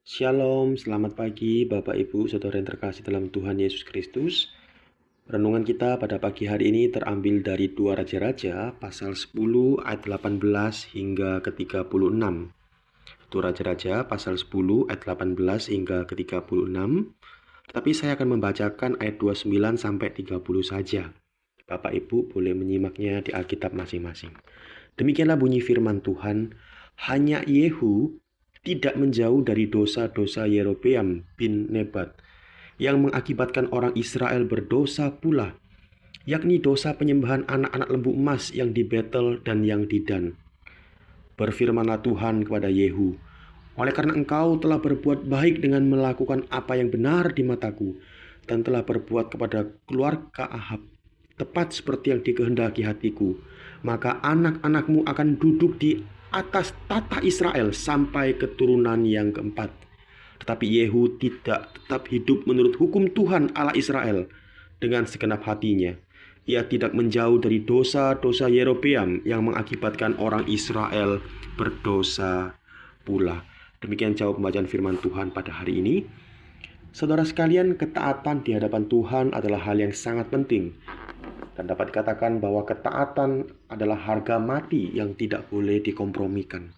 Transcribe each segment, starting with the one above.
Shalom, selamat pagi Bapak Ibu Saudara yang terkasih dalam Tuhan Yesus Kristus. Renungan kita pada pagi hari ini terambil dari 2 Raja-Raja pasal 10 ayat 18 hingga ke-36. 2 Raja-Raja pasal 10 ayat 18 hingga ke-36. Tetapi saya akan membacakan ayat 29 sampai 30 saja. Bapak Ibu boleh menyimaknya di Alkitab masing-masing. Demikianlah bunyi firman Tuhan, hanya Yehu tidak menjauh dari dosa-dosa Yerobeam bin Nebat yang mengakibatkan orang Israel berdosa pula, yakni dosa penyembahan anak-anak lembu emas yang di Betel dan yang di Dan. Berfirmanlah Tuhan kepada Yehu, oleh karena engkau telah berbuat baik dengan melakukan apa yang benar di mataku, dan telah berbuat kepada keluarga Ahab tepat seperti yang dikehendaki hatiku, maka anak-anakmu akan duduk di atas tata Israel sampai keturunan yang keempat. Tetapi Yehu tidak tetap hidup menurut hukum Tuhan Allah Israel dengan segenap hatinya. Ia tidak menjauh dari dosa-dosa Yerobeam yang mengakibatkan orang Israel berdosa pula. Demikian jawab pembacaan firman Tuhan pada hari ini. Saudara sekalian, ketaatan di hadapan Tuhan adalah hal yang sangat penting. Dan dapat dikatakan bahwa ketaatan adalah harga mati yang tidak boleh dikompromikan.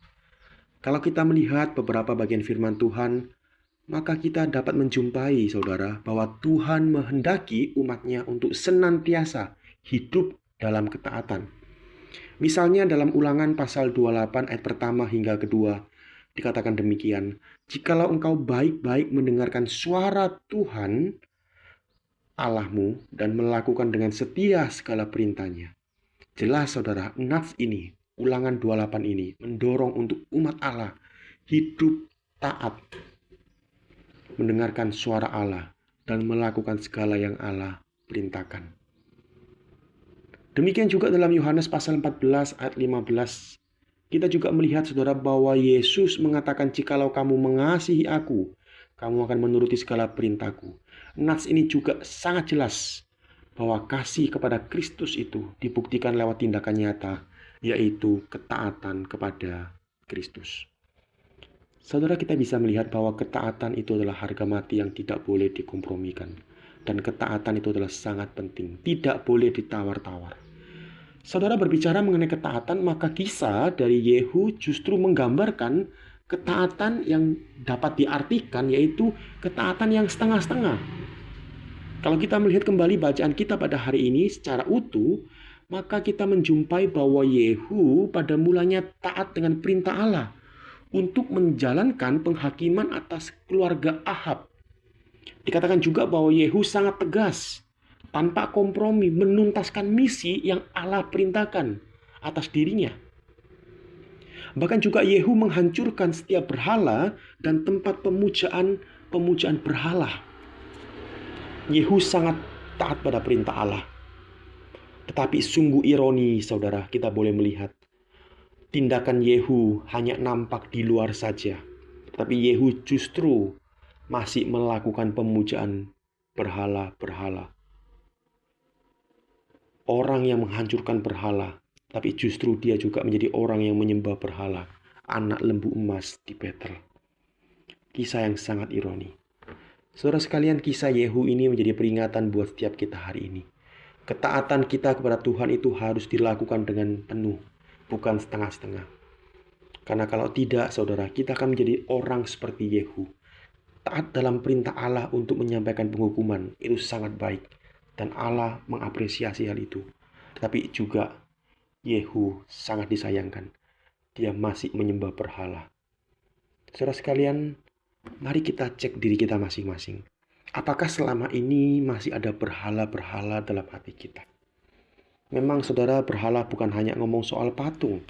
Kalau kita melihat beberapa bagian firman Tuhan, maka kita dapat menjumpai, saudara, bahwa Tuhan menghendaki umatnya untuk senantiasa hidup dalam ketaatan. Misalnya dalam Ulangan pasal 28 ayat pertama hingga kedua, dikatakan demikian, jikalau engkau baik-baik mendengarkan suara Tuhan Allahmu dan melakukan dengan setia segala perintahnya. Jelas saudara, nats ini, Ulangan 28 ini mendorong untuk umat Allah hidup taat, mendengarkan suara Allah dan melakukan segala yang Allah perintahkan. Demikian juga dalam Yohanes pasal 14 ayat 15, kita juga melihat saudara bahwa Yesus mengatakan jikalau kamu mengasihi aku, kamu akan menuruti segala perintahku. Nats ini juga sangat jelas bahwa kasih kepada Kristus itu dibuktikan lewat tindakan nyata, yaitu ketaatan kepada Kristus. Saudara, kita bisa melihat bahwa ketaatan itu adalah harga mati yang tidak boleh dikompromikan. Dan ketaatan itu adalah sangat penting, tidak boleh ditawar-tawar. Saudara berbicara mengenai ketaatan, maka kisah dari Yehu justru menggambarkan ketaatan yang dapat diartikan, yaitu ketaatan yang setengah-setengah. Kalau kita melihat kembali bacaan kita pada hari ini secara utuh, maka kita menjumpai bahwa Yehu pada mulanya taat dengan perintah Allah untuk menjalankan penghakiman atas keluarga Ahab. Dikatakan juga bahwa Yehu sangat tegas, tanpa kompromi menuntaskan misi yang Allah perintahkan atas dirinya. Bahkan juga Yehu menghancurkan setiap berhala dan tempat pemujaan berhala. Yehu sangat taat pada perintah Allah. Tetapi sungguh ironi, saudara, kita boleh melihat tindakan Yehu hanya nampak di luar saja. Tetapi Yehu justru masih melakukan pemujaan berhala-berhala. Orang yang menghancurkan berhala, tapi justru dia juga menjadi orang yang menyembah berhala, anak lembu emas di Betel. Kisah yang sangat ironi. Saudara sekalian, kisah Yehu ini menjadi peringatan buat setiap kita hari ini. Ketaatan kita kepada Tuhan itu harus dilakukan dengan penuh, bukan setengah-setengah. Karena kalau tidak, saudara, kita akan menjadi orang seperti Yehu. Taat dalam perintah Allah untuk menyampaikan penghukuman, itu sangat baik. Dan Allah mengapresiasi hal itu. Tetapi juga Yehu sangat disayangkan. Dia masih menyembah berhala. Saudara sekalian, mari kita cek diri kita masing-masing. Apakah selama ini masih ada berhala-berhala dalam hati kita? Memang saudara, berhala bukan hanya ngomong soal patung.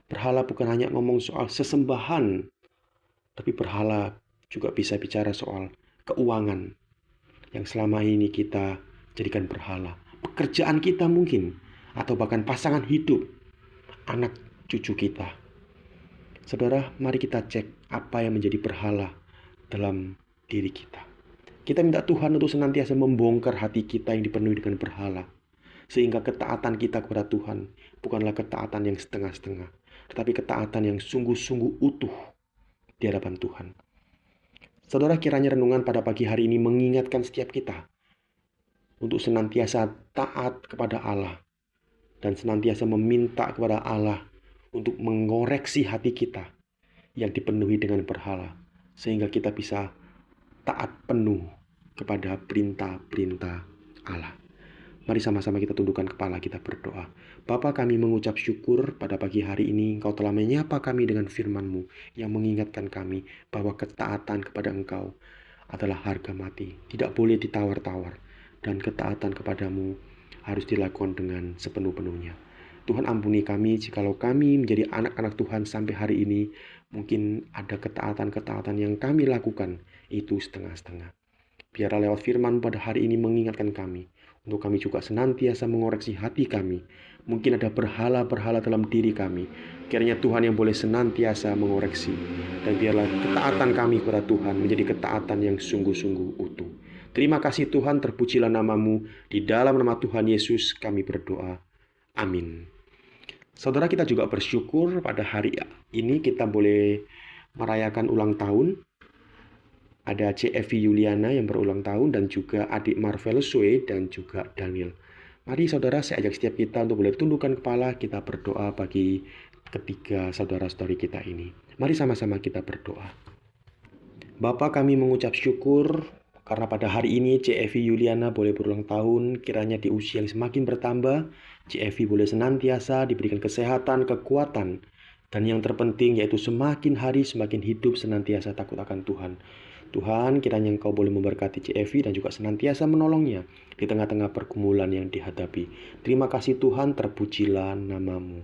Berhala bukan hanya ngomong soal sesembahan. Tapi berhala juga bisa bicara soal keuangan yang selama ini kita jadikan berhala. Pekerjaan kita mungkin, atau bahkan pasangan hidup, anak cucu kita. Saudara, mari kita cek apa yang menjadi berhala dalam diri kita. Kita minta Tuhan untuk senantiasa membongkar hati kita yang dipenuhi dengan berhala. Sehingga ketaatan kita kepada Tuhan bukanlah ketaatan yang setengah-setengah, tetapi ketaatan yang sungguh-sungguh utuh di hadapan Tuhan. Saudara, kiranya renungan pada pagi hari ini mengingatkan setiap kita untuk senantiasa taat kepada Allah dan senantiasa meminta kepada Allah untuk mengoreksi hati kita yang dipenuhi dengan berhala, sehingga kita bisa taat penuh kepada perintah-perintah Allah. Mari sama-sama kita tundukkan kepala, kita berdoa. Bapa, kami mengucap syukur pada pagi hari ini Engkau telah menyapa kami dengan firman-Mu yang mengingatkan kami bahwa ketaatan kepada Engkau adalah harga mati, tidak boleh ditawar-tawar, dan ketaatan kepadamu harus dilakukan dengan sepenuh-penuhnya. Tuhan, ampuni kami jikalau kami menjadi anak-anak Tuhan sampai hari ini mungkin ada ketaatan-ketaatan yang kami lakukan itu setengah-setengah. Biarlah lewat firman pada hari ini mengingatkan kami, untuk kami juga senantiasa mengoreksi hati kami. Mungkin ada berhala-berhala dalam diri kami. Kiranya Tuhan yang boleh senantiasa mengoreksi. Dan biarlah ketaatan kami kepada Tuhan menjadi ketaatan yang sungguh-sungguh utuh. Terima kasih Tuhan, terpujilah nama-Mu. Di dalam nama Tuhan Yesus kami berdoa. Amin. Saudara, kita juga bersyukur pada hari ini kita boleh merayakan ulang tahun. Ada CFV Yuliana yang berulang tahun dan juga adik Marvel Sue dan juga Daniel. Mari saudara, saya ajak setiap kita untuk boleh tundukkan kepala, kita berdoa bagi ketiga saudara-saudari kita ini. Mari sama-sama kita berdoa. Bapa, kami mengucap syukur karena pada hari ini CFV Yuliana boleh berulang tahun, kiranya di usia yang semakin bertambah, CFV boleh senantiasa diberikan kesehatan, kekuatan, dan yang terpenting yaitu semakin hari semakin hidup senantiasa takut akan Tuhan. Tuhan, kiranya Engkau boleh memberkati CFV dan juga senantiasa menolongnya di tengah-tengah pergumulan yang dihadapi. Terima kasih Tuhan, terpujilah nama-Mu.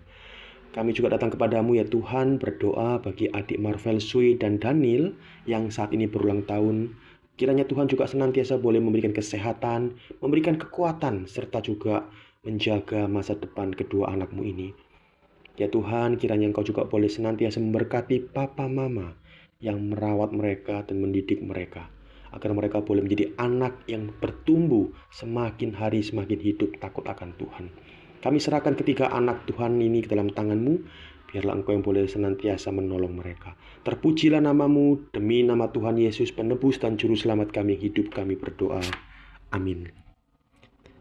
Kami juga datang kepadamu ya Tuhan, berdoa bagi adik Marvel Sui dan Daniel yang saat ini berulang tahun. Kiranya Tuhan juga senantiasa boleh memberikan kesehatan, memberikan kekuatan, serta juga menjaga masa depan kedua anakmu ini. Ya Tuhan, kiranya Engkau juga boleh senantiasa memberkati papa mama yang merawat mereka dan mendidik mereka, agar mereka boleh menjadi anak yang bertumbuh semakin hari semakin hidup takut akan Tuhan. Kami serahkan ketiga anak Tuhan ini ke dalam tangan-Mu, biarlah Engkau yang boleh senantiasa menolong mereka. Terpujilah nama-Mu, demi nama Tuhan Yesus, penebus dan juru selamat kami, hidup kami berdoa. Amin.